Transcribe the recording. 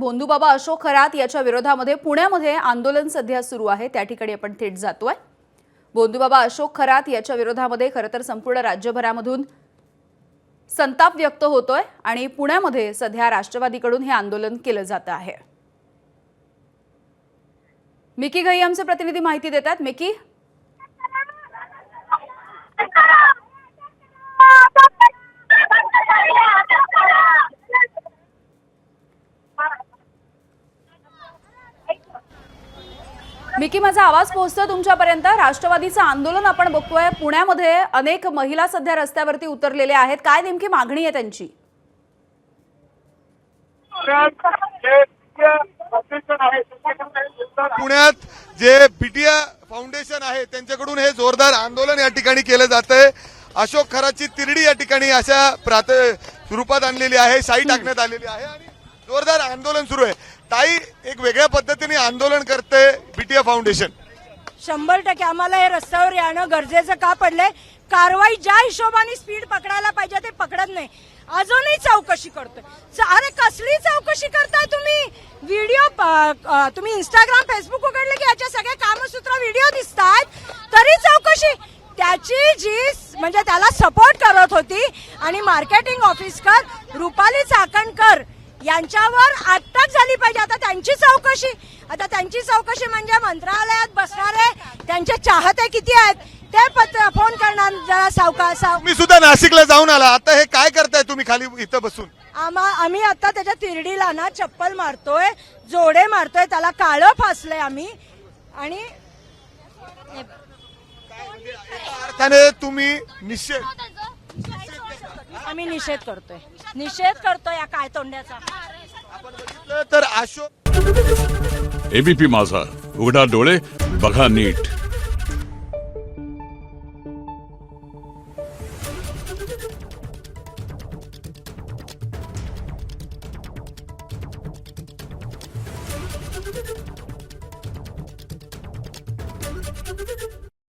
भोंदूबाबा अशोक खरात याच्या विरोधामध्ये पुण्यामध्ये आंदोलन सध्या सुरू आहे। त्या ठिकाणी आपण थेट जातोय। भोंदूबाबा अशोक खरात याच्या विरोधामध्ये खरं तर संपूर्ण राज्यभरामधून संताप व्यक्त होतोय आणि पुण्यामध्ये सध्या राष्ट्रवादीकडून हे आंदोलन केलं जात आहे। मिकी घई आमचे प्रतिनिधी माहिती देतात। मिकी, मिकी माझा आवाज पोहोचतोय तुमच्यापर्यंत? राष्ट्रवादीचं आंदोलन आपण बघतोय पुण्यामध्ये, अनेक महिला सध्या रस्त्यावरती उतरलेले आहेत। काय नेमकी मागणी आहे त्यांची? पुण्यात जे बीटीए फाउंडेशन आहे त्यांच्याकडून हे जोरदार आंदोलन या ठिकाणी केलं जातंय। अशोक खरातची तिरडी या ठिकाणी अशा स्वरूपात आणलेली आहे, शाई टाकण्यात आलेली आहे आणि जोरदार आंदोलन सुरू आहे। ताई, एक वेगळ्या पद्धतीने आंदोलन करते बीटीए फाउंडेशन। 100% आम्हाला हे रस्त्यावर येणं गरजेचं का पडलंय? कारवाई ज्या हिशोबाने स्पीड पकडायला पाहिजे ते पकडत नाही। अजूनही चौकशी करतोय। अरे कसली चौकशी करताय तुम्ही? व्हिडिओ तुम्ही इंस्टाग्राम फेसबुक उघडले की याचे सगळे कामसूत्र व्हिडिओ दिसतात, तरी चौकशी? त्याची जी म्हणजे त्याला सपोर्ट करत होती आणि मार्केटिंग ऑफिसर रुपाली चाकणकर यांच्यावर अटक झाली पाहिजे। आता त्यांची चौकशी म्हणजे मंत्रालयात बसणारे त्यांचे चाहते किती आहेत ते फोन करणार जरा सावकाश। मी सुद्धा नाशिकला जाऊन आला, आता हे काय करताय तुम्ही खाली इथं बसून? आम्ही आता त्याच्या तिरडीला ना चप्पल मारतोय, जोडे मारतोय, त्याला काळं फासलंय आम्ही आणि अर्थाने तुम्ही आम्ही निषेध करतोय या काय तोंड्याचा। आपण बघितलं तर अशोक एबीपी माझा, उघडा डोळे बघा नीट।